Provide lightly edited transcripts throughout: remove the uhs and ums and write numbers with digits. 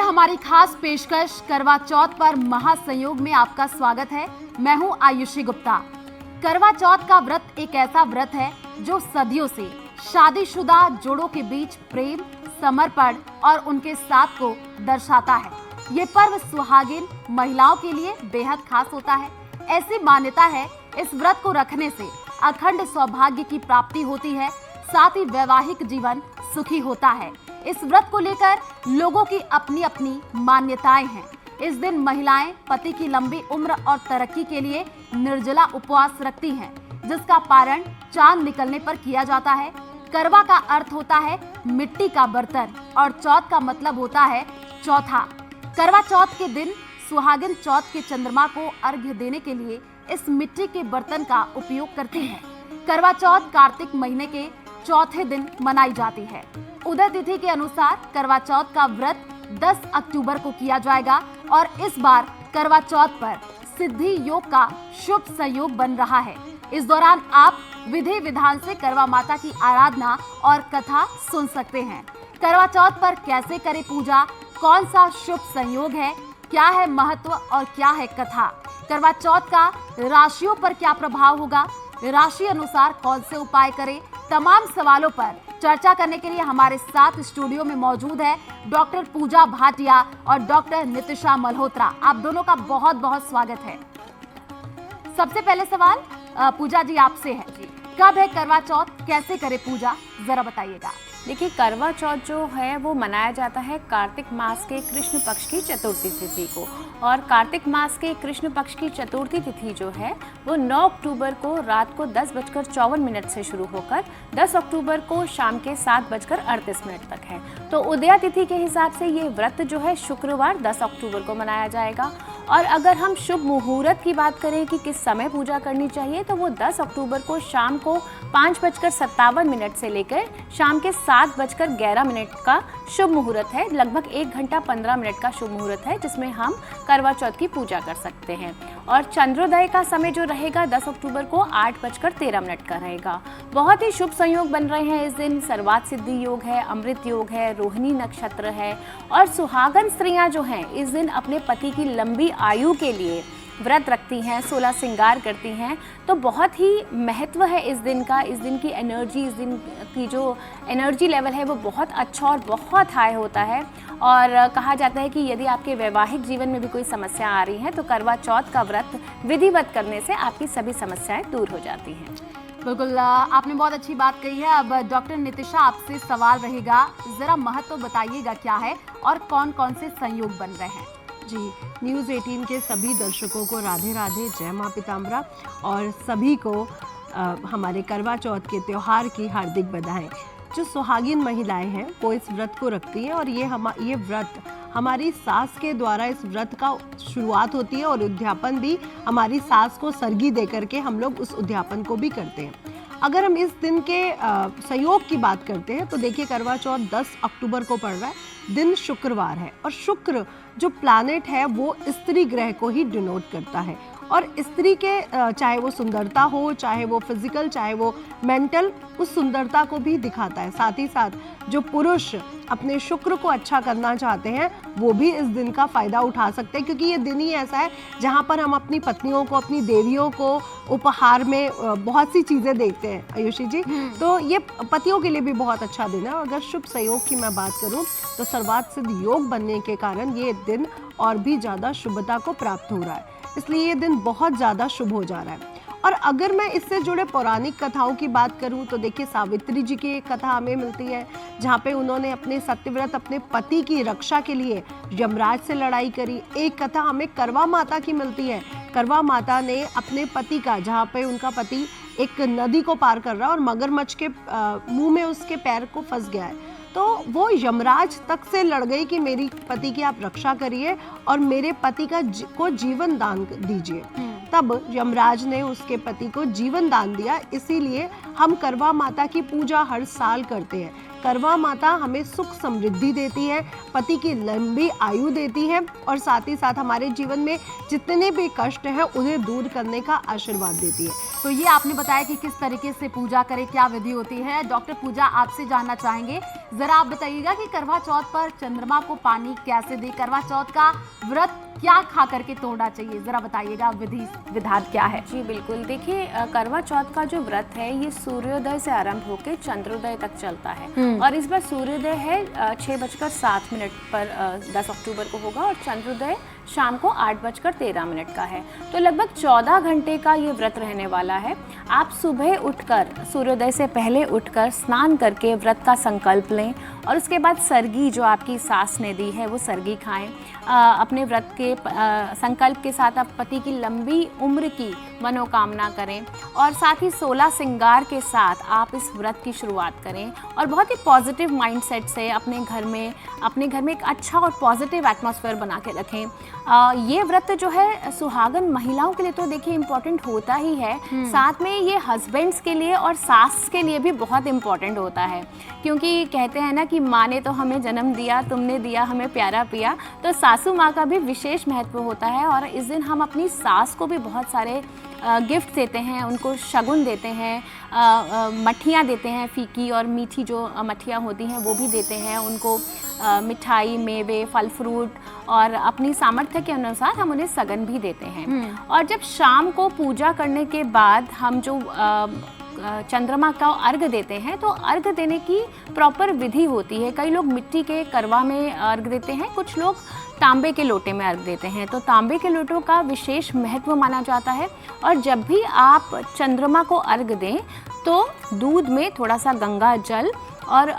हमारी खास पेशकश करवा चौथ पर महासंयोग में आपका स्वागत है। मैं हूं आयुषी गुप्ता। करवा चौथ का व्रत एक ऐसा व्रत है जो सदियों से शादीशुदा जोड़ों के बीच प्रेम, समर्पण और उनके साथ को दर्शाता है। ये पर्व सुहागिन महिलाओं के लिए बेहद खास होता है। ऐसी मान्यता है इस व्रत को रखने से अखंड सौभाग्य की प्राप्ति होती है, साथ ही वैवाहिक जीवन सुखी होता है। इस व्रत को लेकर लोगों की अपनी अपनी मान्यताएं हैं। इस दिन महिलाएं पति की लंबी उम्र और तरक्की के लिए निर्जला उपवास रखती हैं, जिसका पारण चांद निकलने पर किया जाता है। करवा का अर्थ होता है मिट्टी का बर्तन और चौथ का मतलब होता है चौथा। करवा चौथ के दिन सुहागिन चौथ के चंद्रमा को अर्घ्य देने के लिए इस मिट्टी के बर्तन का उपयोग करती हैं। करवा चौथ कार्तिक महीने के चौथे दिन मनाई जाती है। उदय तिथि के अनुसार करवा चौथ का व्रत 10 अक्टूबर को किया जाएगा और इस बार करवा चौथ पर सिद्धि योग का शुभ संयोग बन रहा है। इस दौरान आप विधि विधान से करवा माता की आराधना और कथा सुन सकते हैं। करवा चौथ पर कैसे करें पूजा, कौन सा शुभ संयोग है, क्या है महत्व और क्या है कथा, करवा चौथ का राशियों पर क्या प्रभाव होगा, राशि अनुसार कौन से उपाय करें, तमाम सवालों पर चर्चा करने के लिए हमारे साथ स्टूडियो में मौजूद है डॉक्टर पूजा भाटिया और डॉक्टर नितिशा मल्होत्रा। आप दोनों का बहुत बहुत स्वागत है। सबसे पहले सवाल पूजा जी आपसे है, कब है करवा चौथ, कैसे करें पूजा, जरा बताइएगा। देखिए, करवा चौथ जो है वो मनाया जाता है कार्तिक मास के कृष्ण पक्ष की चतुर्थी तिथि को, और कार्तिक मास के कृष्ण पक्ष की चतुर्थी तिथि जो है वो 9 अक्टूबर को रात को 10:54 से शुरू होकर 10 अक्टूबर को शाम के 7:38 तक है। तो उदया तिथि के हिसाब से ये व्रत जो है शुक्रवार 10 अक्टूबर को मनाया जाएगा। और अगर हम शुभ मुहूर्त की बात करें कि किस समय पूजा करनी चाहिए, तो वो 10 अक्टूबर को शाम को 5:57 से लेकर शाम के 7:11 का शुभ मुहूर्त है। लगभग 1 घंटा 15 मिनट का शुभ मुहूर्त है, जिसमें हम करवा चौथ की पूजा कर सकते हैं। और चंद्रोदय का समय जो रहेगा 10 अक्टूबर को 8:13 का रहेगा। बहुत ही शुभ संयोग बन रहे हैं इस दिन। सर्वात सिद्धि योग है, अमृत योग है, रोहिणी नक्षत्र है, और सुहागन स्त्रियां जो हैं इस दिन अपने पति की लंबी आयु के लिए व्रत रखती हैं, 16 श्रृंगार करती हैं। तो बहुत ही महत्व है इस दिन का। इस दिन की एनर्जी, इस दिन की जो एनर्जी लेवल है वो बहुत अच्छा और बहुत हाई होता है। और कहा जाता है कि यदि आपके वैवाहिक जीवन में भी कोई समस्या आ रही है तो करवा चौथ का व्रत विधिवत करने से आपकी सभी समस्याएं दूर हो जाती हैं। बिल्कुल, आपने बहुत अच्छी बात कही है। अब डॉक्टर नितिशा आपसे सवाल रहेगा, जरा महत्व बताइएगा क्या है और कौन कौन से संयोग बन रहे हैं। जी, न्यूज़ 18 के सभी दर्शकों को राधे राधे, जय माँ पीताम्बरा, और सभी को हमारे करवा चौथ के त्यौहार की हार्दिक बधाई। जो सुहागिन महिलाएं हैं वो इस व्रत को रखती हैं, और ये व्रत हमारी सास के द्वारा इस व्रत का शुरुआत होती है, और उद्यापन भी हमारी सास को सरगी दे करके हम लोग उस उद्यापन को भी करते हैं। अगर हम इस दिन के संयोग की बात करते हैं तो देखिए, करवा चौथ 10 अक्टूबर को पड़ रहा है, दिन शुक्रवार है, और शुक्र जो प्लैनेट है वो स्त्री ग्रह को ही डिनोट करता है। और स्त्री के चाहे वो सुंदरता हो, चाहे वो फिजिकल, चाहे वो मेंटल, उस सुंदरता को भी दिखाता है। साथ ही साथ जो पुरुष अपने शुक्र को अच्छा करना चाहते हैं वो भी इस दिन का फ़ायदा उठा सकते हैं, क्योंकि ये दिन ही ऐसा है जहाँ पर हम अपनी पत्नियों को, अपनी देवियों को उपहार में बहुत सी चीज़ें देखते हैं आयुषी जी। तो ये पतियों के लिए भी बहुत अच्छा दिन है। और अगर शुभ संयोग की मैं बात करूँ तो सर्वात सिद्ध योग बनने के कारण ये दिन और भी ज़्यादा शुभता को प्राप्त हो रहा है, इसलिए ये दिन बहुत ज़्यादा शुभ हो जा रहा है। और अगर मैं इससे जुड़े पौराणिक कथाओं की बात करूं तो देखिए, सावित्री जी की एक कथा हमें मिलती है जहां पे उन्होंने अपने सत्यव्रत, अपने पति की रक्षा के लिए यमराज से लड़ाई करी। एक कथा हमें करवा माता की मिलती है। करवा माता ने अपने पति का, जहाँ पे उनका पति एक नदी को पार कर रहा है और मगरमच्छ के मुँह में उसके पैर को फंस गया है, तो वो यमराज तक से लड़ गई कि मेरी पति की आप रक्षा करिए और मेरे पति को जीवन दान दीजिए। तब यमराज ने उसके पति को जीवन दान दिया। इसीलिए हम करवा माता की पूजा हर साल करते हैं। करवा माता हमें सुख समृद्धि देती है, पति की लंबी आयु देती है, और साथ ही साथ हमारे जीवन में जितने भी कष्ट हैं उन्हें दूर करने का आशीर्वाद देती है। तो ये आपने बताया कि किस तरीके से पूजा करें, क्या विधि होती है। डॉक्टर पूजा आपसे जानना चाहेंगे, जरा आप बताइएगा कि करवा चौथ पर चंद्रमा को पानी कैसे दे, करवा चौथ का व्रत क्या खा करके तोड़ना चाहिए, जरा बताइएगा विधि विधान क्या है। जी बिल्कुल, देखिए करवा चौथ का जो व्रत है ये सूर्योदय से आरंभ होकर चंद्रोदय तक चलता है और इस बार सूर्योदय है 6:07 पर 10 अक्टूबर को होगा और चंद्रोदय शाम को 8:13 का है। तो लगभग 14 घंटे का ये व्रत रहने वाला है। आप सुबह उठकर सूर्योदय से पहले उठकर स्नान करके व्रत का संकल्प लें और उसके बाद सरगी जो आपकी सास ने दी है वो सरगी खाएं। अपने व्रत के संकल्प के साथ आप पति की लंबी उम्र की मनोकामना करें और साथ ही 16 श्रृंगार के साथ आप इस व्रत की शुरुआत करें और बहुत ही पॉजिटिव माइंडसेट से अपने घर में एक अच्छा और पॉजिटिव एटमॉस्फेयर बना के रखें। ये व्रत जो है सुहागन महिलाओं के लिए तो देखिए इम्पॉर्टेंट होता ही है, साथ में ये हस्बैंड्स के लिए और सास के लिए भी बहुत इम्पॉर्टेंट होता है, क्योंकि कहते हैं ना कि माँ ने तो हमें जन्म दिया, तुमने दिया हमें प्यारा पिया, तो सासू माँ का भी विशेष महत्व होता है। और इस दिन हम अपनी सास को भी बहुत सारे गिफ्ट देते हैं, उनको शगुन देते हैं, मठियाँ देते हैं, फीकी और मीठी जो मठियाँ होती हैं वो भी देते हैं उनको, मिठाई, मेवे, फल फ्रूट और अपनी सामर्थ्य के अनुसार हम उन्हें सगन भी देते हैं। और जब शाम को पूजा करने के बाद हम जो चंद्रमा का अर्घ देते हैं तो अर्घ देने की प्रॉपर विधि होती है। कई लोग मिट्टी के करवा में अर्घ देते हैं, कुछ लोग तांबे के लोटे में अर्घ देते हैं। तो तांबे के लोटों का विशेष महत्व माना जाता है और जब भी आप चंद्रमा को अर्घ दें तो दूध में थोड़ा सा गंगा जल और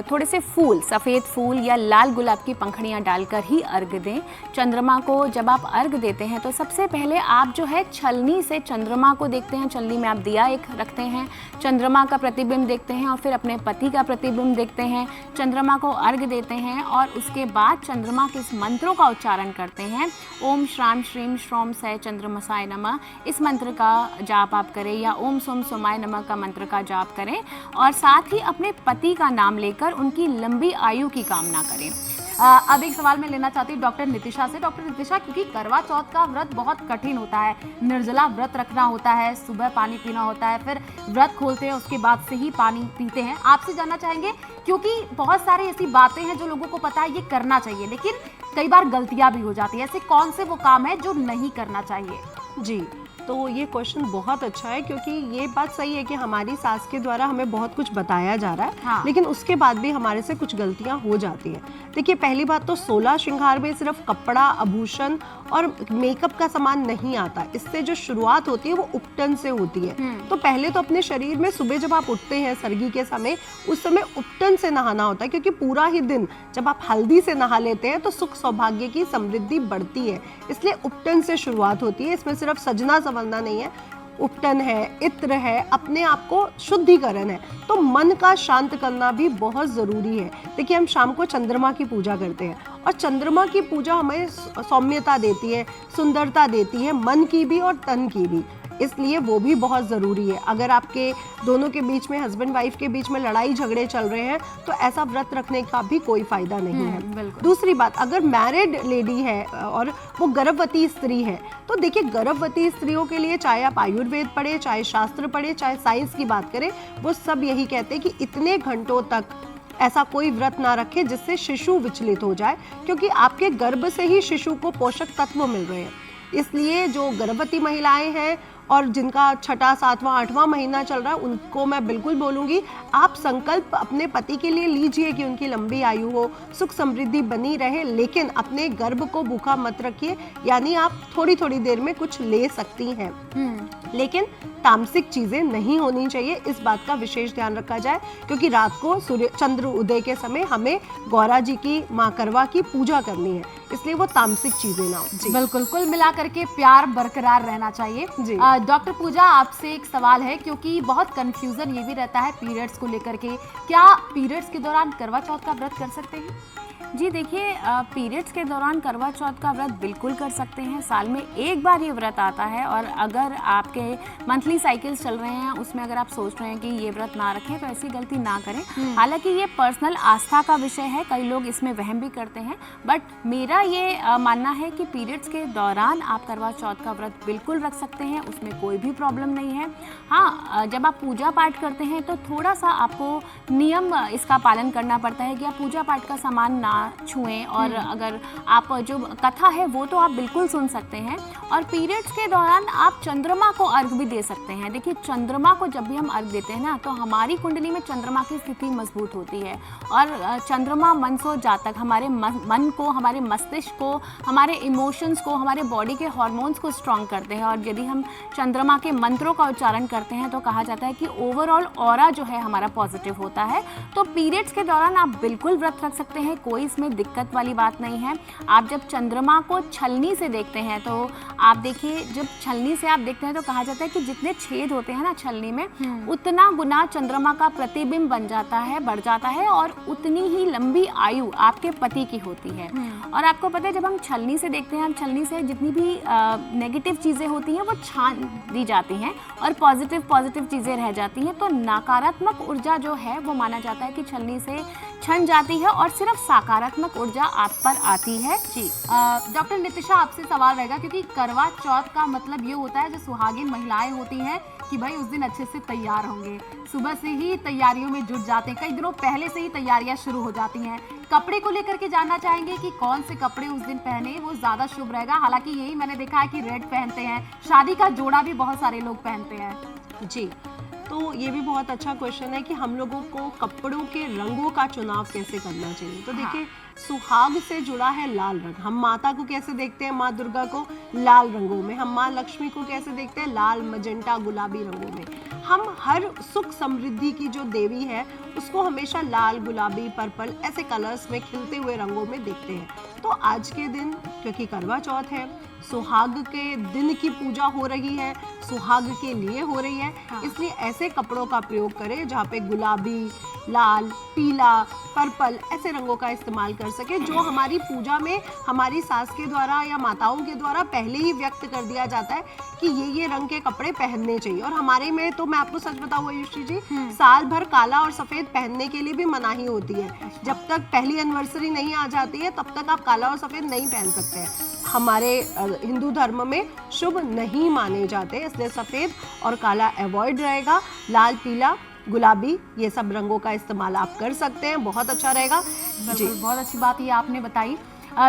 थोड़े से फूल, सफ़ेद फूल या लाल गुलाब की पंखड़ियाँ डालकर ही अर्घ दें। चंद्रमा को जब आप अर्घ देते हैं तो सबसे पहले आप जो है छलनी से चंद्रमा को देखते हैं, छलनी में आप दिया एक रखते हैं, चंद्रमा का प्रतिबिंब देखते हैं और फिर अपने पति का प्रतिबिंब देखते हैं, चंद्रमा को अर्घ देते हैं और उसके बाद चंद्रमा के इस मंत्रों का उच्चारण करते हैं। ओम श्राम श्रीम श्रोम सय चंद्रमसाय नमः, इस मंत्र का जाप आप करें या ओम सोम सोमाय नमः का मंत्र का जाप करें और साथ ही अपने पति का नाम लेकर उनकी लंबी आयु की कामना करें। अब एक सवाल मैं लेना चाहती हूँ डॉक्टर नितिशा से। डॉक्टर नितिशा, क्योंकि करवा चौथ का व्रत बहुत कठिन होता है, निर्जला व्रत रखना होता है, सुबह पानी पीना होता है, फिर व्रत खोलते हैं उसके बाद से ही पानी पीते हैं, आपसे जानना चाहेंगे क्योंकि बहुत सारी ऐसी बातें हैं जो लोगों को पता है ये करना चाहिए लेकिन कई बार गलतियां भी हो जाती है, ऐसे कौन से वो काम है जो नहीं करना चाहिए? जी, तो ये क्वेश्चन बहुत अच्छा है क्योंकि ये बात सही है कि हमारी सास के द्वारा हमें बहुत कुछ बताया जा रहा है, हाँ। लेकिन उसके बाद भी हमारे से कुछ गलतियां हो जाती हैं। देखिए, पहली बात तो 16 श्रृंगार में सिर्फ कपड़ा, आभूषण और मेकअप का सामान नहीं आता। इससे जो शुरुआत होती है वो उपटन से होती है। तो पहले तो अपने शरीर में सुबह जब आप उठते हैं सरगी के समय, उस समय उपटन से नहाना होता है, क्योंकि पूरा ही दिन जब आप हल्दी से नहा लेते हैं तो सुख सौभाग्य की समृद्धि बढ़ती है, इसलिए उपटन से शुरुआत होती है। इसमें सिर्फ सजना संवरना नहीं है, उपटन है, इत्र है, अपने आप को शुद्धिकरण है, तो मन का शांत करना भी बहुत ज़रूरी है। देखिए, हम शाम को चंद्रमा की पूजा करते हैं और चंद्रमा की पूजा हमें सौम्यता देती है, सुंदरता देती है, मन की भी और तन की भी, इसलिए वो भी बहुत ज़रूरी है। अगर आपके दोनों के बीच में, हस्बैंड वाइफ के बीच में लड़ाई झगड़े चल रहे हैं तो ऐसा व्रत रखने का भी कोई फ़ायदा नहीं है। दूसरी बात, अगर मैरिड लेडी है और वो गर्भवती स्त्री है तो देखिए, गर्भवती स्त्रियों के लिए चाहे आप आयुर्वेद पढ़े, चाहे शास्त्र पढ़े, चाहे साइंस की बात करें, वो सब यही कहते हैं कि इतने घंटों तक ऐसा कोई व्रत ना रखें जिससे शिशु विचलित हो जाए, क्योंकि आपके गर्भ से ही शिशु को पोषक तत्व मिल रहे हैं। इसलिए जो गर्भवती महिलाएं हैं और जिनका 6वां, 7वां, 8वां महीना चल रहा है, उनको मैं बिल्कुल बोलूँगी आप संकल्प अपने पति के लिए लीजिए कि उनकी लंबी आयु हो, सुख समृद्धि बनी रहे, लेकिन अपने गर्भ को भूखा मत रखिए। यानी आप थोड़ी थोड़ी देर में कुछ ले सकती हैं, लेकिन तामसिक चीज़ें नहीं होनी चाहिए, इस बात का विशेष ध्यान रखा जाए, क्योंकि रात को सूर्य चंद्र उदय के समय हमें गौरा जी की, माँ करवा की पूजा करनी है, इसलिए वो तामसिक चीज़ें ना हो। बिल्कुल, कुल मिला करके प्यार बरकरार रहना चाहिए। डॉक्टर पूजा, आपसे एक सवाल है, क्योंकि बहुत कंफ्यूजन ये भी रहता है पीरियड्स को लेकर के, क्या पीरियड्स के दौरान करवा चौथ का व्रत कर सकते हैं? जी देखिए, पीरियड्स के दौरान करवा चौथ का व्रत बिल्कुल कर सकते हैं। साल में एक बार ये व्रत आता है और अगर आपके मंथली साइकिल्स चल रहे हैं उसमें अगर आप सोच रहे हैं कि ये व्रत ना रखें तो ऐसी गलती ना करें। हालांकि ये पर्सनल आस्था का विषय है, कई लोग इसमें वहम भी करते हैं, बट मेरा ये मानना है कि पीरियड्स के दौरान आप करवा चौथ का व्रत बिल्कुल रख सकते हैं, उसमें कोई भी प्रॉब्लम नहीं है। हाँ, जब आप पूजा पाठ करते हैं तो थोड़ा सा आपको नियम इसका पालन करना पड़ता है कि आप पूजा पाठ का सामान ना छुएं, और अगर आप जो कथा है वो तो आप बिल्कुल सुन सकते हैं। और पीरियड्स के दौरान आप चंद्रमा को अर्घ भी दे सकते हैं। देखिए, चंद्रमा को जब भी हम अर्घ देते हैं ना तो हमारी कुंडली में चंद्रमा की स्थिति मजबूत होती है, और चंद्रमा मनसो जातक हमारे मन को, हमारे मस्तिष्क को, हमारे इमोशंस को, हमारे बॉडी के हार्मोन्स को स्ट्रॉन्ग करते हैं। और यदि हम चंद्रमा के मंत्रों का उच्चारण करते हैं तो कहा जाता है कि ओवरऑल ऑरा जो है हमारा पॉजिटिव होता है। तो पीरियड्स के दौरान आप बिल्कुल व्रत रख सकते हैं, कोई इसमें दिक्कत वाली बात नहीं है। आप जब चंद्रमा को छलनी से देखते हैं तो आप देखिए, जब छलनी से आप देखते हैं तो कहा जाता है कि जितने छेद होते हैं ना छलनी में, उतना गुना चंद्रमा का प्रतिबिंब बन जाता है, बढ़ जाता है, और उतनी ही लंबी आयु आपके पति की होती है। और आपको पता है, जब हम छलनी से देखते हैं, हम छलनी से जितनी भी नेगेटिव चीज़ें होती हैं वो छान दी जाती हैं और पॉजिटिव चीज़ें रह जाती हैं। तो नकारात्मक ऊर्जा जो है वो माना जाता है कि छलनी से छन जाती है और सिर्फ सकारात्मक ऊर्जा आप पर आती है। जी, डॉक्टर नितिशा, आपसे सवाल रहेगा, क्योंकि करवा चौथ का मतलब ये होता है जो सुहागिन महिलाएं होती हैं कि भाई उस दिन अच्छे से तैयार होंगे, सुबह से ही तैयारियों में जुट जाते हैं, कई दिनों पहले से ही तैयारियां शुरू हो जाती हैं। कपड़े को लेकर के जानना चाहेंगे कि कौन से कपड़े उस दिन पहने वो ज़्यादा शुभ रहेगा। हालांकि यही मैंने देखा है कि रेड पहनते हैं, शादी का जोड़ा भी बहुत सारे लोग पहनते हैं। जी, तो ये भी बहुत अच्छा क्वेश्चन है कि हम लोगों को कपड़ों के रंगों का चुनाव कैसे करना चाहिए। तो देखिए, सुहाग से जुड़ा है लाल रंग। हम माता को कैसे देखते हैं, माँ दुर्गा को लाल रंगों में। हम माँ लक्ष्मी को कैसे देखते हैं, लाल, मजेंटा, गुलाबी रंगों में। हम हर सुख समृद्धि की जो देवी है उसको हमेशा लाल, गुलाबी, पर्पल ऐसे कलर्स में खिलते हुए रंगों में देखते हैं। तो आज के दिन, क्योंकि करवा चौथ है, सुहाग के दिन की पूजा हो रही है, सुहाग के लिए हो रही है, इसलिए ऐसे कपड़ों का प्रयोग करें जहाँ पे गुलाबी, लाल, पीला, पर्पल ऐसे रंगों का इस्तेमाल कर सके, जो हमारी पूजा में हमारी सास के द्वारा या माताओं के द्वारा पहले ही व्यक्त कर दिया जाता है कि ये रंग के कपड़े पहनने चाहिए। और हमारे में तो मैं आपको सच बताऊँ आयुषी जी, साल भर काला और सफेद पहनने के लिए भी मनाही होती है। जब तक पहली एनिवर्सरी नहीं आ जाती है तब तक आप काला और सफेद नहीं पहन सकते हैं। हमारे हिंदू धर्म में शुभ नहीं माने जाते, इसलिए सफेद और काला अवॉइड रहेगा। लाल, पीला, गुलाबी ये सब रंगों का इस्तेमाल आप कर सकते हैं, बहुत अच्छा रहेगा। जी, बहुत अच्छी बात ये आपने बताई।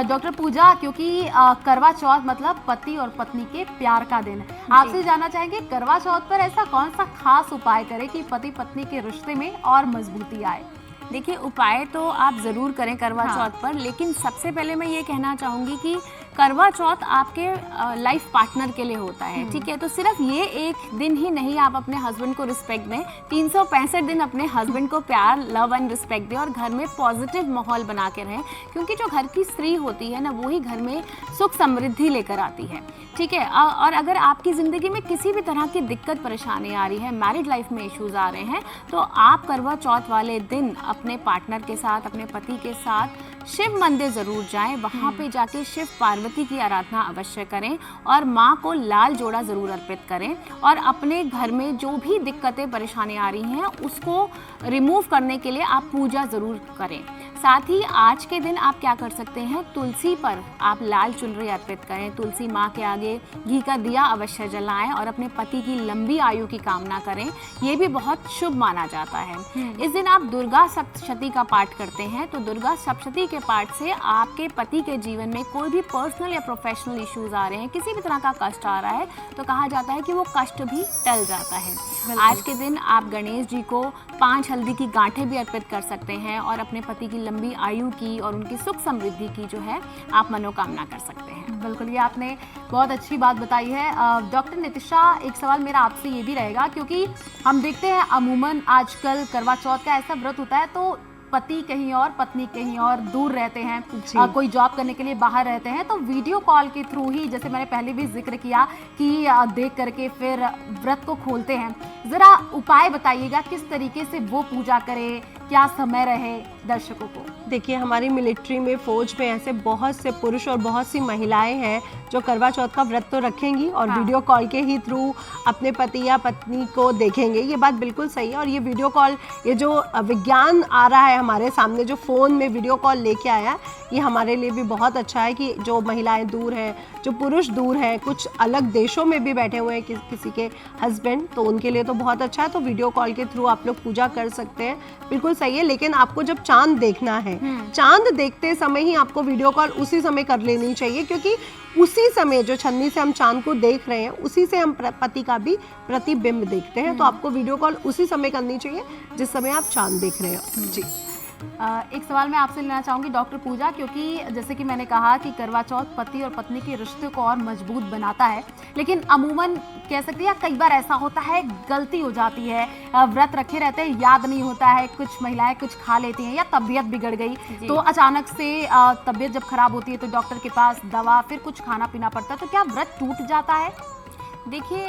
डॉक्टर पूजा, क्योंकि करवा चौथ मतलब पति और पत्नी के प्यार का दिन, आपसे जानना चाहेंगे करवा चौथ पर ऐसा कौन सा खास उपाय करें कि पति पत्नी के रिश्ते में और मजबूती आए। देखिए, उपाय तो आप ज़रूर करें करवा चौथ पर, लेकिन सबसे पहले मैं ये कहना चाहूँगी कि करवा चौथ आपके लाइफ पार्टनर के लिए होता है, ठीक है। तो सिर्फ ये एक दिन ही नहीं आप अपने हस्बैंड को रिस्पेक्ट दें, 365 दिन अपने हस्बैंड को प्यार, लव एंड रिस्पेक्ट दें और घर में पॉजिटिव माहौल बना के रहें, क्योंकि जो घर की स्त्री होती है ना, वही घर में सुख समृद्धि लेकर आती है, ठीक है। और अगर आपकी ज़िंदगी में किसी भी तरह की दिक्कत परेशानी आ रही है, मैरिड लाइफ में इश्यूज़ आ रहे हैं, तो आप करवा चौथ वाले दिन अपने पार्टनर के साथ, अपने पति के साथ शिव मंदिर ज़रूर जाएं, वहाँ पे जाके शिव पार्वती की आराधना अवश्य करें और माँ को लाल जोड़ा ज़रूर अर्पित करें। और अपने घर में जो भी दिक्कतें परेशानी आ रही हैं उसको रिमूव करने के लिए आप पूजा ज़रूर करें। साथ ही आज के दिन आप क्या कर सकते हैं, तुलसी पर आप लाल चुनरी अर्पित करें, तुलसी माँ के आगे घी का दिया अवश्य जलाएं और अपने पति की लंबी आयु की कामना करें, ये भी बहुत शुभ माना जाता है। इस दिन आप दुर्गा सप्तशती का पाठ करते हैं, तो दुर्गा सप्तशती के पाठ से आपके पति के जीवन में कोई भी पर्सनल या प्रोफेशनल इश्यूज आ रहे हैं, किसी भी तरह का कष्ट आ रहा है, तो कहा जाता है कि वो कष्ट भी टल जाता है। आज के दिन आप गणेश जी को 5 हल्दी की गांठें भी अर्पित कर सकते हैं और अपने पति की लंबी आयु की और उनकी सुख समृद्धि की जो है आप मनोकामना कर सकते हैं। बिल्कुल, ये आपने बहुत अच्छी बात बताई है। डॉक्टर नितिशा, एक सवाल मेरा आपसे ये भी रहेगा, क्योंकि हम देखते हैं अमूमन आजकल करवा चौथ का ऐसा व्रत होता है तो पति कहीं और पत्नी कहीं और दूर रहते हैं, कोई जॉब करने के लिए बाहर रहते हैं, तो वीडियो कॉल के थ्रू ही, जैसे मैंने पहले भी जिक्र किया कि देख करके फिर व्रत को खोलते हैं। ज़रा उपाय बताइएगा किस तरीके से वो पूजा करें, क्या समय रहे दर्शकों को? देखिए, हमारी मिलिट्री में, फौज में ऐसे बहुत से पुरुष और बहुत सी महिलाएं हैं जो करवा चौथ का व्रत तो रखेंगी और हाँ। वीडियो कॉल के ही थ्रू अपने पति या पत्नी को देखेंगे। ये बात बिल्कुल सही है। और ये वीडियो कॉल, ये जो विज्ञान आ रहा है हमारे सामने, जो फ़ोन में वीडियो कॉल लेके आया, ये हमारे लिए भी बहुत अच्छा है कि जो महिलाएं दूर हैं, जो पुरुष दूर हैं, कुछ अलग देशों में भी बैठे हुए हैं किसी के हस्बैंड, तो उनके लिए तो बहुत अच्छा है। तो वीडियो कॉल के थ्रू आप लोग पूजा कर सकते हैं, बिल्कुल सही है। लेकिन आपको जब चांद देखना है, चांद देखते समय ही आपको वीडियो कॉल उसी समय कर लेनी चाहिए, क्योंकि उसी समय जो छन्नी से हम चांद को देख रहे हैं, उसी से हम पति का भी प्रतिबिंब देखते हैं। तो आपको वीडियो कॉल उसी समय करनी चाहिए जिस समय आप चांद देख रहे हैं। जी। एक सवाल मैं आपसे लेना चाहूँगी डॉक्टर पूजा, क्योंकि जैसे कि मैंने कहा कि करवा चौथ पति और पत्नी के रिश्ते को और मजबूत बनाता है, लेकिन अमूमन कह सकते हैं कई बार ऐसा होता है, गलती हो जाती है, व्रत रखे रहते हैं, याद नहीं होता है, कुछ महिलाएं कुछ खा लेती हैं या तबीयत बिगड़ गई तो अचानक से तबीयत जब खराब होती है तो डॉक्टर के पास दवा, फिर कुछ खाना पीना पड़ता है, तो क्या व्रत टूट जाता है? देखिए,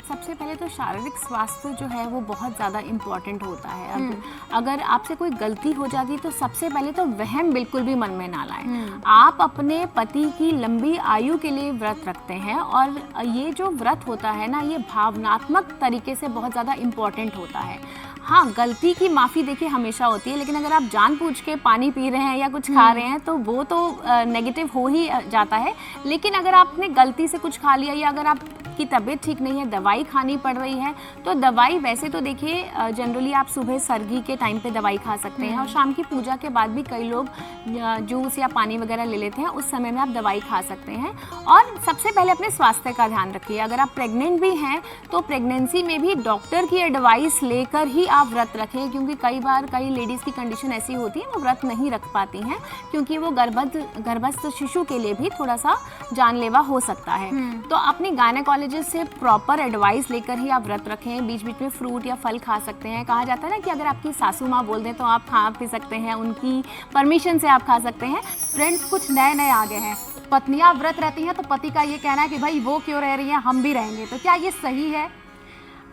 सबसे पहले तो शारीरिक स्वास्थ्य जो है वो बहुत ज़्यादा इम्पॉर्टेंट होता है। अगर आपसे कोई गलती हो जाती तो सबसे पहले तो वहम बिल्कुल भी मन में ना लाएं। आप अपने पति की लंबी आयु के लिए व्रत रखते हैं, और ये जो व्रत होता है ना, ये भावनात्मक तरीके से बहुत ज़्यादा इम्पॉर्टेंट होता है। हाँ, गलती की माफ़ी देखिए हमेशा होती है, लेकिन अगर आप जानबूझ के पानी पी रहे हैं या कुछ खा रहे हैं तो वो तो नेगेटिव हो ही जाता है। लेकिन अगर आपने गलती से कुछ खा लिया, या अगर आपकी तबीयत ठीक नहीं है, दवाई खानी पड़ रही है, तो दवाई वैसे तो देखिए जनरली आप सुबह सर्गी के टाइम पे दवाई खा सकते हैं, और शाम की पूजा के बाद भी कई लोग जूस या पानी वगैरह ले लेते हैं, उस समय में आप दवाई खा सकते हैं। और सबसे पहले अपने स्वास्थ्य का ध्यान रखिए। अगर आप प्रेग्नेंट भी हैं तो प्रेगनेंसी में भी डॉक्टर की एडवाइस लेकर ही आप व्रत रखें, क्योंकि कई बार कई लेडीज़ की कंडीशन ऐसी होती है वो व्रत नहीं रख पाती हैं, क्योंकि वो गर्भस्थ शिशु के लिए भी थोड़ा सा जानलेवा हो सकता है। तो अपनी गायनेकोलॉजिस्ट से प्रॉपर एडवाइस लेकर ही आप व्रत रखें। बीच बीच में फ्रूट या फल खा सकते हैं। कहा जाता है ना कि अगर आपकी सासू माँ बोल दें तो आप खा पी सकते हैं, उनकी परमिशन से आप खा सकते हैं। फ्रेंड्स, कुछ नए नए आ गए हैं, पत्नियां व्रत रहती हैं तो पति का ये कहना है कि भाई वो क्यों रह रही हैं, हम भी रहेंगे, तो क्या ये सही है?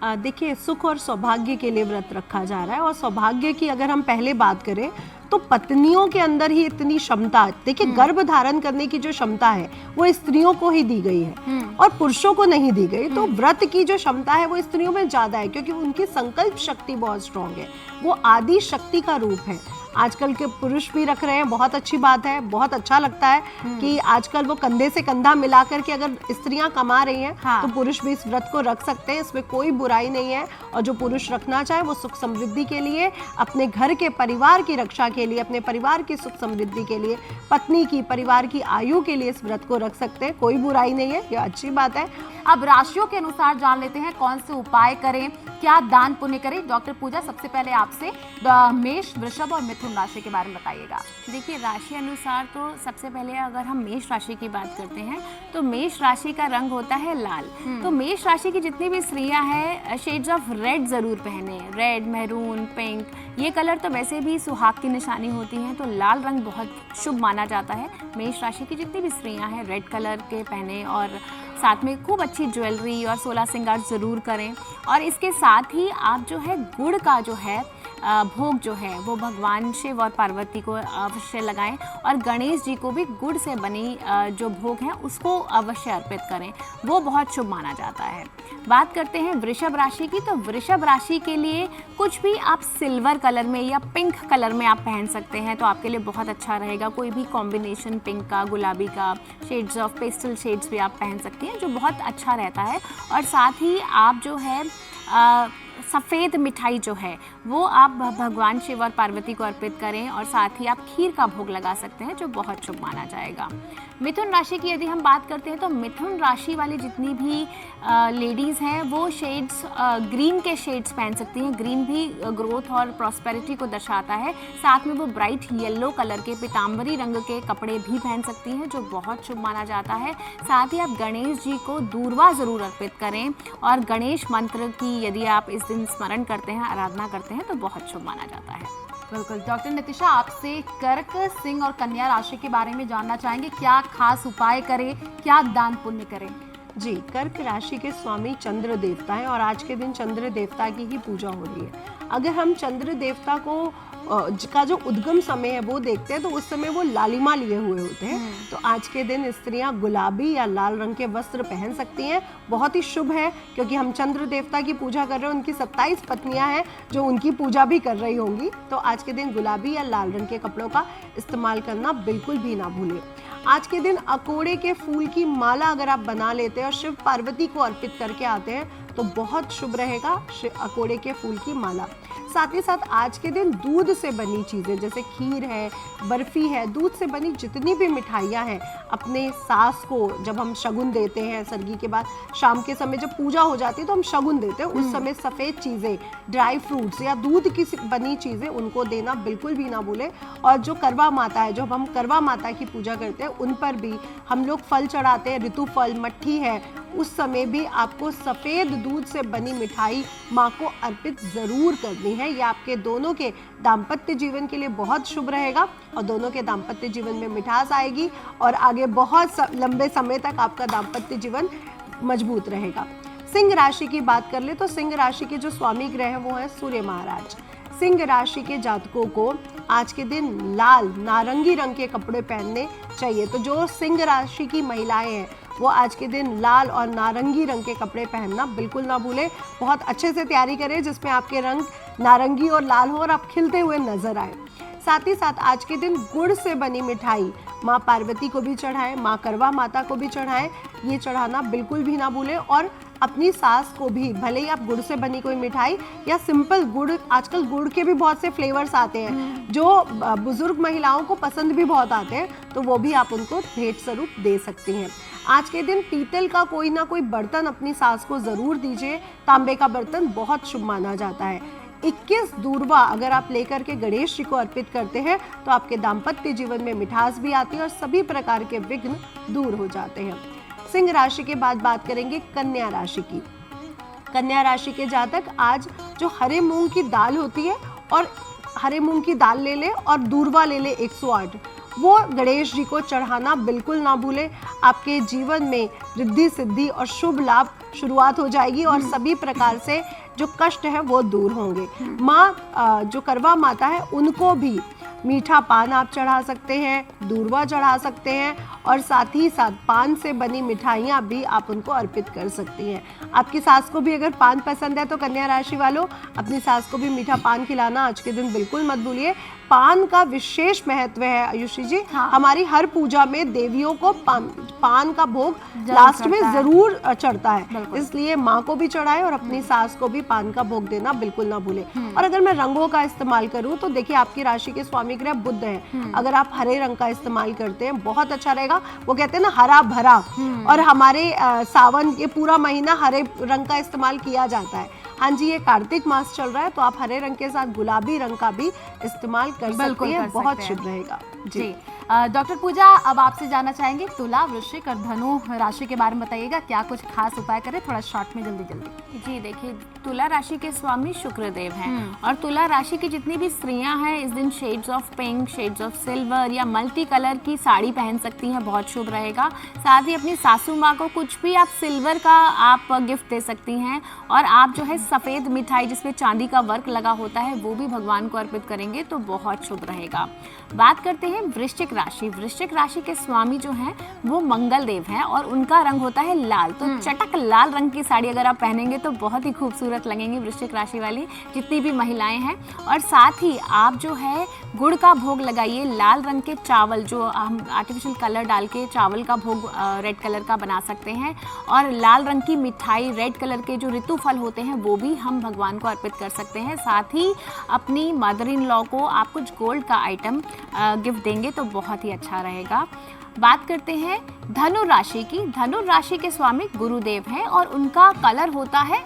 देखिए, सुख और सौभाग्य के लिए व्रत रखा जा रहा है, और सौभाग्य की अगर हम पहले बात करें तो पत्नियों के अंदर ही इतनी क्षमता, देखिए गर्भ धारण करने की जो क्षमता है वो स्त्रियों को ही दी गई है और पुरुषों को नहीं दी गई। तो व्रत की जो क्षमता है वो स्त्रियों में ज्यादा है, क्योंकि उनकी संकल्प शक्ति बहुत स्ट्रांग है, वो आदि शक्ति का रूप है। आजकल के पुरुष भी रख रहे हैं, बहुत अच्छी बात है, बहुत अच्छा लगता है कि आजकल वो कंधे से कंधा मिला करके अगर स्त्रियां कमा रही हैं तो पुरुष भी इस व्रत को रख सकते हैं, इसमें कोई बुराई नहीं है। और जो पुरुष रखना चाहे वो सुख समृद्धि के लिए, अपने घर के परिवार की रक्षा के लिए, अपने परिवार की सुख समृद्धि के लिए, पत्नी की परिवार की आयु के लिए इस व्रत को रख सकते हैं, कोई बुराई नहीं है, ये अच्छी बात है। अब राशियों के अनुसार जान लेते हैं कौन से उपाय करें, क्या दान पुण्य करें। डॉक्टर पूजा, सबसे पहले आपसे मेष, वृषभ और मिथुन राशि के बारे में बताइएगा। देखिए, राशि अनुसार तो सबसे पहले अगर हम मेष राशि की बात करते हैं तो मेष राशि का रंग होता है लाल। तो मेष राशि की जितनी भी स्त्रियां हैं, शेड्स ऑफ रेड जरूर पहने। रेड, मैरून, पिंक, ये कलर तो वैसे भी सुहाग की निशानी होती हैं, तो लाल रंग बहुत शुभ माना जाता है। मेष राशि की जितनी भी स्त्रियां हैं रेड कलर के पहने, और साथ में खूब अच्छी ज्वेलरी और 16 श्रृंगार ज़रूर करें। और इसके साथ ही आप जो है गुड़ का जो है भोग जो है वो भगवान शिव और पार्वती को अवश्य लगाएं, और गणेश जी को भी गुड़ से बनी जो भोग है उसको अवश्य अर्पित करें, वो बहुत शुभ माना जाता है। बात करते हैं वृषभ राशि की, तो वृषभ राशि के लिए कुछ भी आप सिल्वर कलर में या पिंक कलर में आप पहन सकते हैं, तो आपके लिए बहुत अच्छा रहेगा। कोई भी कॉम्बिनेशन पिंक का, गुलाबी का, शेड्स ऑफ पेस्टल शेड्स भी आप पहन सकती हैं, जो बहुत अच्छा रहता है। और साथ ही आप जो है सफ़ेद मिठाई जो है वो आप भगवान शिव और पार्वती को अर्पित करें, और साथ ही आप खीर का भोग लगा सकते हैं, जो बहुत शुभ माना जाएगा। मिथुन राशि की यदि हम बात करते हैं तो मिथुन राशि वाली जितनी भी लेडीज़ हैं वो शेड्स ग्रीन के शेड्स पहन सकती हैं। ग्रीन भी ग्रोथ और प्रॉस्पेरिटी को दर्शाता है। साथ में वो ब्राइट येलो कलर के पीताम्बरी रंग के कपड़े भी पहन सकती हैं, जो बहुत शुभ माना जाता है। साथ ही आप गणेश जी को दूर्वा ज़रूर अर्पित करें, और गणेश मंत्र की यदि आप इस दिन स्मरण करते हैं, आराधना करते हैं, तो बहुत शुभ माना जाता है। बिल्कुल। डॉक्टर नितिशा, आपसे कर्क, सिंह और कन्या राशि के बारे में जानना चाहेंगे। क्या खास उपाय करें, क्या दान पुण्य करें? जी, कर्क राशि के स्वामी चंद्र देवता हैं और आज के दिन चंद्र देवता की ही पूजा हो रही है। अगर हम चंद्र देवता को का जो उद्गम समय है वो देखते हैं तो उस समय वो लालिमा लिए हुए होते हैं। तो आज के दिन स्त्रियां गुलाबी या लाल रंग के वस्त्र पहन सकती हैं, बहुत ही शुभ है, क्योंकि हम चंद्र देवता की पूजा कर रहे हैं। उनकी 27 पत्नियां हैं जो उनकी पूजा भी कर रही होंगी। तो आज के दिन गुलाबी या लाल रंग के कपड़ों का इस्तेमाल करना बिल्कुल भी ना भूलें। आज के दिन अकोड़े के फूल की माला अगर आप बना लेते हैं और शिव पार्वती को अर्पित करके आते हैं तो बहुत शुभ रहेगा अकोड़े के फूल की माला। साथ ही साथ आज के दिन दूध से बनी चीज़ें जैसे खीर है, बर्फी है, दूध से बनी जितनी भी मिठाइयाँ हैं, अपने सास को जब हम शगुन देते हैं, सर्गी के बाद शाम के समय जब पूजा हो जाती है तो हम शगुन देते हैं, उस समय सफ़ेद चीज़ें, ड्राई फ्रूट्स या दूध की बनी चीज़ें उनको देना बिल्कुल भी ना भूलें। और जो करवा माता है, जब हम करवा माता की पूजा करते हैं उन पर भी हम लोग फल चढ़ाते हैं, ऋतु फल, मट्ठी है, उस समय भी आपको सफ़ेद दूध से बनी मिठाई माँ को अर्पित ज़रूर करनी है। ये आपके दोनों के दाम्पत्य जीवन के लिए बहुत शुभ रहेगा और दोनों के दाम्पत्य जीवन में मिठास आएगी और आगे बहुत लंबे समय तक आपका दाम्पत्य जीवन मजबूत रहेगा। सिंह राशि की बात कर ले तो सिंह राशि के जो स्वामी ग्रह हैं वो हैं सूर्य महाराज। सिंह राशि के जातकों को आज के दिन लाल, नारंगी रंग के कपड़े पहनने चाहिए। तो जो सिंह राशि की महिलाएं हैं वो आज के दिन लाल और नारंगी रंग के कपड़े पहनना बिल्कुल ना भूलें। बहुत अच्छे से तैयारी करें जिसमें आपके रंग नारंगी और लाल हो और आप खिलते हुए नजर आए। साथ ही साथ आज के दिन गुड़ से बनी मिठाई माँ पार्वती को भी चढ़ाएं, माँ करवा माता को भी चढ़ाएं। ये चढ़ाना बिल्कुल भी ना भूलें और अपनी सास को भी, भले ही आप गुड़ से बनी कोई मिठाई या सिंपल गुड़, आजकल गुड़ के भी बहुत से फ्लेवर्स आते हैं जो बुजुर्ग महिलाओं को पसंद भी बहुत आते हैं, तो वो भी आप उनको भेंट स्वरूप दे सकती हैं। आज के दिन पीतल का कोई ना कोई बर्तन अपनी सास को ज़रूर दीजिए। तांबे का बर्तन बहुत शुभ माना जाता है। 21 दूर्वा अगर आप लेकर के गणेश जी को अर्पित करते हैं तो आपके दाम्पत्य जीवन में मिठास भी आती है और सभी प्रकार के विघ्न दूर हो जाते हैं। सिंह राशि के बाद बात करेंगे कन्या राशि की। कन्या राशि के जातक आज जो हरे मूंग की दाल होती है और हरे मूंग की दाल ले ले और दूर्वा ले ले 108, वो गणेश जी को चढ़ाना बिल्कुल ना भूलें। आपके जीवन में रिद्धि सिद्धि और शुभ लाभ शुरुआत हो जाएगी और सभी प्रकार से जो कष्ट है वो दूर होंगे। माँ जो करवा माता है उनको भी मीठा पान आप चढ़ा सकते हैं, दूर्वा चढ़ा सकते हैं और साथ ही साथ पान से बनी मिठाइयाँ भी आप उनको अर्पित कर सकती हैं। आपकी सास को भी अगर पान पसंद है तो कन्या राशि वालों अपनी सास को भी मीठा पान खिलाना आज के दिन बिल्कुल मत भूलिए। पान का विशेष महत्व है आयुषी जी। हाँ। हमारी हर पूजा में देवियों को पान का भोग लास्ट में जरूर चढ़ता है, इसलिए माँ को भी चढ़ाए और अपनी सास को भी पान का भोग देना बिल्कुल ना भूले। और अगर मैं रंगों का इस्तेमाल करूँ तो देखिए आपकी राशि के स्वामी ग्रह बुध हैं, अगर आप हरे रंग का इस्तेमाल करते हैं बहुत अच्छा रहेगा। वो कहते हैं ना हरा भरा, और हमारे सावन ये पूरा महीना हरे रंग का इस्तेमाल किया जाता है। हाँ जी, ये कार्तिक मास चल रहा है तो आप हरे रंग के साथ गुलाबी रंग का भी इस्तेमाल कर सकती हैं, बहुत शुभ रहेगा जी। डॉक्टर पूजा, अब आपसे जानना चाहेंगे तुला, वृश्चिक और धनु राशि के बारे में बताइएगा, क्या कुछ खास उपाय करें, थोड़ा शॉर्ट में जल्दी जल्दी। जी देखिए, तुला राशि के स्वामी शुक्रदेव हैं और तुला राशि की जितनी भी स्त्रियां हैं इस दिन shades of pink, shades of silver या मल्टी कलर की साड़ी पहन सकती हैं, बहुत शुभ रहेगा। साथ ही अपनी सासू माँ को कुछ भी आप सिल्वर का आप गिफ्ट दे सकती हैं और आप जो है सफ़ेद मिठाई जिसमें चांदी का वर्क लगा होता है वो भी भगवान को अर्पित करेंगे तो बहुत शुभ रहेगा। बात करते हैं वृश्चिक राशि। वृश्चिक राशि के स्वामी जो हैं वो मंगल देव हैं और उनका रंग होता है लाल, तो चटक लाल रंग की साड़ी अगर आप पहनेंगे तो बहुत ही खूबसूरत लगेंगी वृश्चिक राशि वाली जितनी भी महिलाएं हैं। और साथ ही आप जो है गुड़ का भोग लगाइए, लाल रंग के चावल जो हम आर्टिफिशियल कलर डाल के चावल का भोग रेड कलर का बना सकते हैं और लाल रंग की मिठाई, रेड कलर के जो ऋतु फल होते हैं वो भी हम भगवान को अर्पित कर सकते हैं। साथ ही अपनी मदर इन लॉ को आप कुछ गोल्ड का आइटम गिफ्ट देंगे तो बहुत ही अच्छा रहेगा। बात करते हैं धनु राशि की। धनु राशि के स्वामी गुरुदेव हैं और उनका कलर होता है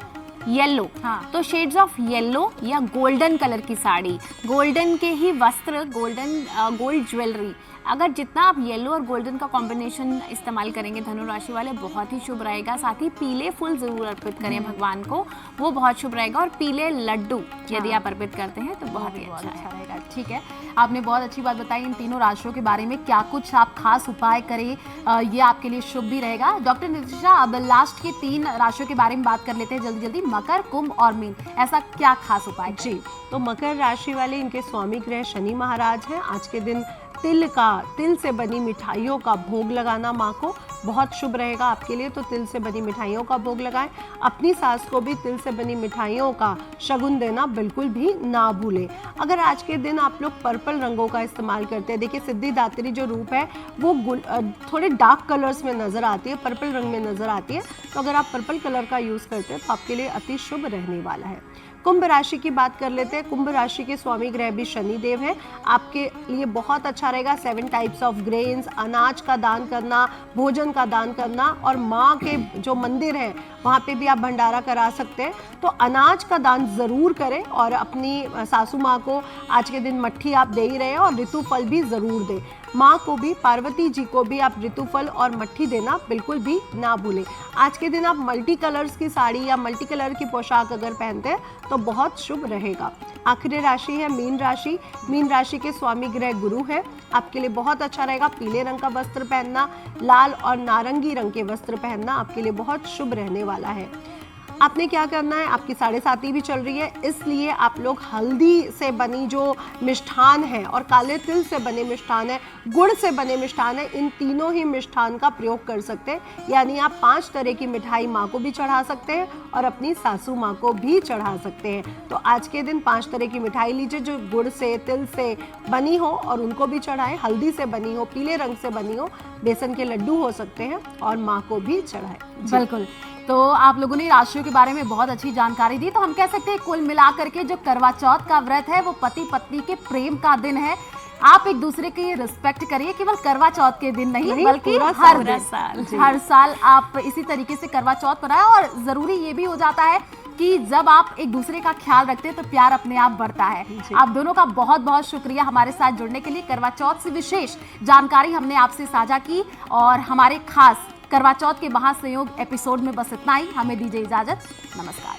येलो, हाँ। तो शेड्स ऑफ येलो या गोल्डन कलर की साड़ी, गोल्डन के ही वस्त्र, गोल्ड ज्वेलरी, अगर जितना आप येलो और गोल्डन का कॉम्बिनेशन इस्तेमाल करेंगे धनु राशि वाले, बहुत ही शुभ रहेगा। साथ ही पीले फूल जरूर अर्पित करें भगवान को, वो बहुत शुभ रहेगा। और पीले लड्डू यदि आप अर्पित करते हैं तो बहुत ही अच्छा रहेगा। ठीक है, आपने बहुत अच्छी बात बताई इन तीनों राशियों के बारे में, क्या कुछ आप खास उपाय करें ये आपके लिए शुभ भी रहेगा। डॉक्टर नितिशा, अब लास्ट की 3 राशियों के बारे में बात कर लेते हैं जल्दी जल्दी, मकर, कुंभ और मीन, ऐसा क्या खास उपाय? जी, तो मकर राशि वाले, इनके स्वामी ग्रह शनि महाराज हैं। आज के दिन तिल से बनी मिठाइयों का भोग लगाना माँ को बहुत शुभ रहेगा आपके लिए। तो तिल से बनी मिठाइयों का भोग लगाएं। अपनी सास को भी तिल से बनी मिठाइयों का शगुन देना बिल्कुल भी ना भूलें। अगर आज के दिन आप लोग पर्पल रंगों का इस्तेमाल करते हैं, देखिए सिद्धिदात्री जो रूप है वो थोड़े डार्क कलर्स में नज़र आती है, पर्पल रंग में नज़र आती है। तो अगर आप पर्पल कलर का यूज़ करते हैं तो आपके लिए अति शुभ रहने वाला है। कुंभ राशि की बात कर लेते हैं। कुंभ राशि के स्वामी ग्रह भी शनि देव हैं। आपके लिए बहुत अच्छा रहेगा 7 टाइप्स ऑफ ग्रेन्स, अनाज का दान करना, भोजन का दान करना, और माँ के जो मंदिर है वहाँ पे भी आप भंडारा करा सकते हैं। तो अनाज का दान ज़रूर करें और अपनी सासू माँ को आज के दिन मट्ठी आप दे ही रहे हैं, और ऋतु फल भी ज़रूर दें। माँ को भी, पार्वती जी को भी आप ऋतुफल और मट्ठी देना बिल्कुल भी ना भूलें। आज के दिन आप मल्टी कलर्स की साड़ी या मल्टी कलर की पोशाक अगर पहनते हैं तो बहुत शुभ रहेगा। आखिरी राशि है मीन राशि। मीन राशि के स्वामी ग्रह गुरु है। आपके लिए बहुत अच्छा रहेगा पीले रंग का वस्त्र पहनना, लाल और नारंगी रंग के वस्त्र पहनना आपके लिए बहुत शुभ रहने वाला है। आपने क्या करना है, आपकी 7:30 भी चल रही है, इसलिए आप लोग हल्दी से बनी जो मिष्ठान है और काले तिल से बने मिष्ठान है, गुड़ से बने मिष्ठान है, इन तीनों ही मिष्ठान का प्रयोग कर सकते हैं। यानी आप 5 तरह की मिठाई माँ को भी चढ़ा सकते हैं और अपनी सासू माँ को भी चढ़ा सकते हैं। तो आज के दिन 5 तरह की मिठाई लीजिए जो गुड़ से, तिल से बनी हो और उनको भी चढ़ाएं, हल्दी से बनी हो, पीले रंग से बनी हो, बेसन के लड्डू हो सकते हैं, और माँ को भी चढ़ाएं। बिल्कुल, तो आप लोगों ने राशियों के बारे में बहुत अच्छी जानकारी दी। तो हम कह सकते हैं कुल मिलाकर के जो करवा चौथ का व्रत है वो पति पत्नी के प्रेम का दिन है। आप एक दूसरे की रिस्पेक्ट करिए, केवल करवा चौथ के दिन नहीं बल्कि हर साल आप इसी तरीके से करवा चौथ मनाएं। और जरूरी ये भी हो जाता है कि जब आप एक दूसरे का ख्याल रखते हैं तो प्यार अपने आप बढ़ता है। आप दोनों का बहुत बहुत शुक्रिया हमारे साथ जुड़ने के लिए। करवा चौथ से विशेष जानकारी हमने आपसे साझा की, और हमारे खास करवा चौथ के महासंयोग एपिसोड में बस इतना ही। हमें दीजिए इजाजत, नमस्कार।